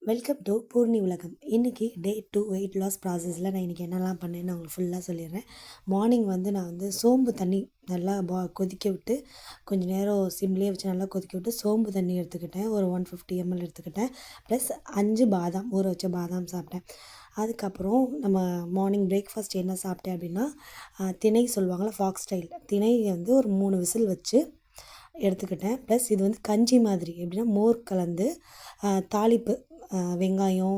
Welcome to Poorni உலகம். இன்றைக்கி டே 2 weight loss ப்ராசஸில் நான் இன்றைக்கி என்னெல்லாம் பண்ணேன்னு நான் உங்களுக்கு ஃபுல்லாக சொல்லிடுறேன். மார்னிங் நான் சோம்பு தண்ணி நல்லா கொதிக்க விட்டு கொஞ்சம் நேரம் சிம்லேயே வச்சு நல்லா கொதிக்க விட்டு சோம்பு தண்ணி எடுத்துக்கிட்டேன். ஒரு 150 ml எடுத்துக்கிட்டேன். ப்ளஸ் 5 பாதாம், ஊற வச்ச பாதாம் சாப்பிட்டேன். அதுக்கப்புறம் நம்ம மார்னிங் பிரேக்ஃபாஸ்ட் என்ன சாப்பிட்டேன் அப்படின்னா, திணை சொல்லுவாங்கள்ல, ஃபாக்ஸ் ஸ்டைல் திணை ஒரு 3 விசில் வச்சு எடுத்துக்கிட்டேன். ப்ளஸ் இது கஞ்சி மாதிரி, எப்படின்னா மோர் கலந்து தாளிப்பு, வெங்காயம்,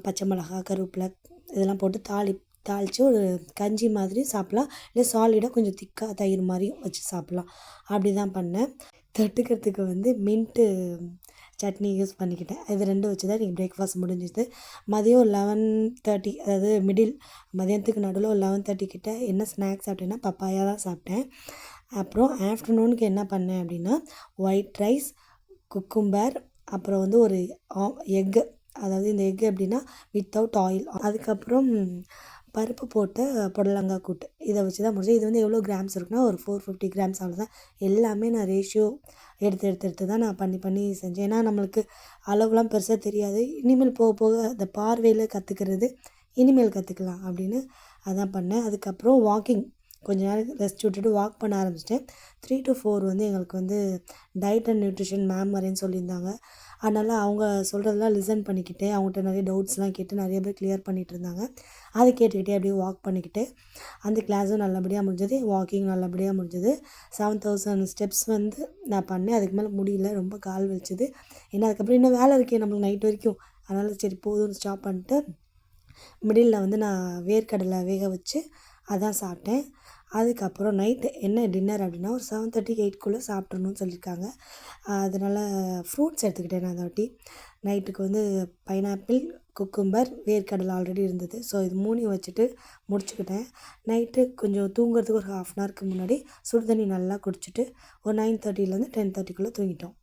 பச்சை மிளகாய், கருவேப்பிலை இதெல்லாம் போட்டு தாளித்து ஒரு கஞ்சி மாதிரி சாப்பிட்லாம். இல்லை சாலிடாக கொஞ்சம் திக்காக தயிர் மாதிரி வச்சு சாப்பிட்லாம். அப்படி தான் பண்ணேன். தொட்டுக்கிறதுக்கு மின்ட்டு சட்னி யூஸ் பண்ணிக்கிட்டேன். இது 2 வச்சு தான் இன்றைக்கி பிரேக்ஃபாஸ்ட் முடிஞ்சுது. மதியம் 11:30, அதாவது மதியானத்துக்கு நடுவில் ஒரு 11:30 கிட்ட என்ன ஸ்நாக்ஸ் சாப்பிட்டேன்னா பப்பாயா தான் சாப்பிட்டேன். அப்புறம் ஆஃப்டர்நூனுக்கு என்ன பண்ணேன் அப்படின்னா, ஒயிட் ரைஸ், குக்கும்பர், அப்புறம் ஒரு எக்கு, அதாவது இந்த எக்கு எப்படின்னா வித்தவுட் ஆயில், அதுக்கப்புறம் பருப்பு போட்ட புடலங்காய் கூட்டு. இதை வச்சு தான் முடிஞ்சது. இது எவ்வளோ கிராம்ஸ் இருக்குன்னா ஒரு 450 கிராம்ஸ் அவ்வளோதான். எல்லாமே நான் ரேஷியோ எடுத்து தான் நான் பண்ணி செஞ்சேன். ஏன்னா நம்மளுக்கு அளவுலாம் பெருசாக தெரியாது. இனிமேல் போக போக அந்த பார்வையில் கற்றுக்கிறது, இனிமேல் கற்றுக்கலாம் அப்படின்னு அதான் பண்ணேன். அதுக்கப்புறம் வாக்கிங் கொஞ்ச நேரம் ரெஸ்ட் விட்டுட்டு வாக் பண்ண ஆரம்பிச்சிட்டேன். 3 to 4 எங்களுக்கு டயட் அண்ட் நியூட்ரிஷன் மேம் வரேன்னு சொல்லியிருந்தாங்க. அதனால் அவங்க சொல்கிறதெல்லாம் லிசன் பண்ணிக்கிட்டு, அவங்கள்ட்ட நிறைய டவுட்ஸ்லாம் கேட்டு நிறைய பேர் கிளியர் பண்ணிகிட்டு இருந்தாங்க. அதை கேட்டுக்கிட்டே அப்படியே வாக் பண்ணிக்கிட்டு அந்த கிளாஸும் நல்லபடியாக முடிஞ்சது. வாக்கிங் நல்லபடியாக முடிஞ்சது. 7000 ஸ்டெப்ஸ் நான் பண்ணேன். அதுக்கு மேலே முடியல, ரொம்ப கால் வலிச்சுது. ஏன்னா அதுக்கப்புறம் இன்னும் வேலை இருக்கே நம்மளுக்கு நைட் வரைக்கும். அதனால் சரி போதும்னு ஸ்டாப் பண்ணிட்டு மிடில் நான் வேர்க்கடலை வேக வச்சு அதான் சாப்பிட்டேன். அதுக்கப்புறம் நைட்டு என்ன டின்னர் அப்படின்னா ஒரு 7:30, 8க்குள்ளே சாப்பிட்றணும்னு சொல்லியிருக்காங்க. அதனால் ஃப்ரூட்ஸ் எடுத்துக்கிட்டேன் நான் அந்த வாட்டி. நைட்டுக்கு பைனாப்பிள், குக்கும்பர், வேர்க்கடலை ஆல்ரெடி இருந்தது. ஸோ இது 3 வச்சுட்டு முடிச்சுக்கிட்டேன். நைட்டு கொஞ்சம் தூங்குறதுக்கு ஒரு 1/2 hourக்கு முன்னாடி சுடு தண்ணி நல்லா குடிச்சிட்டு ஒரு 9:30லேருந்து 10:30க்குள்ளே தூங்கிட்டோம்.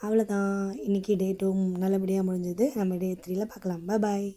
அவ்வளோதான். இன்றைக்கி டே 2 நல்லபடியாக முடிஞ்சது. நம்ம டே 3ல பார்க்கலாம். பாய்.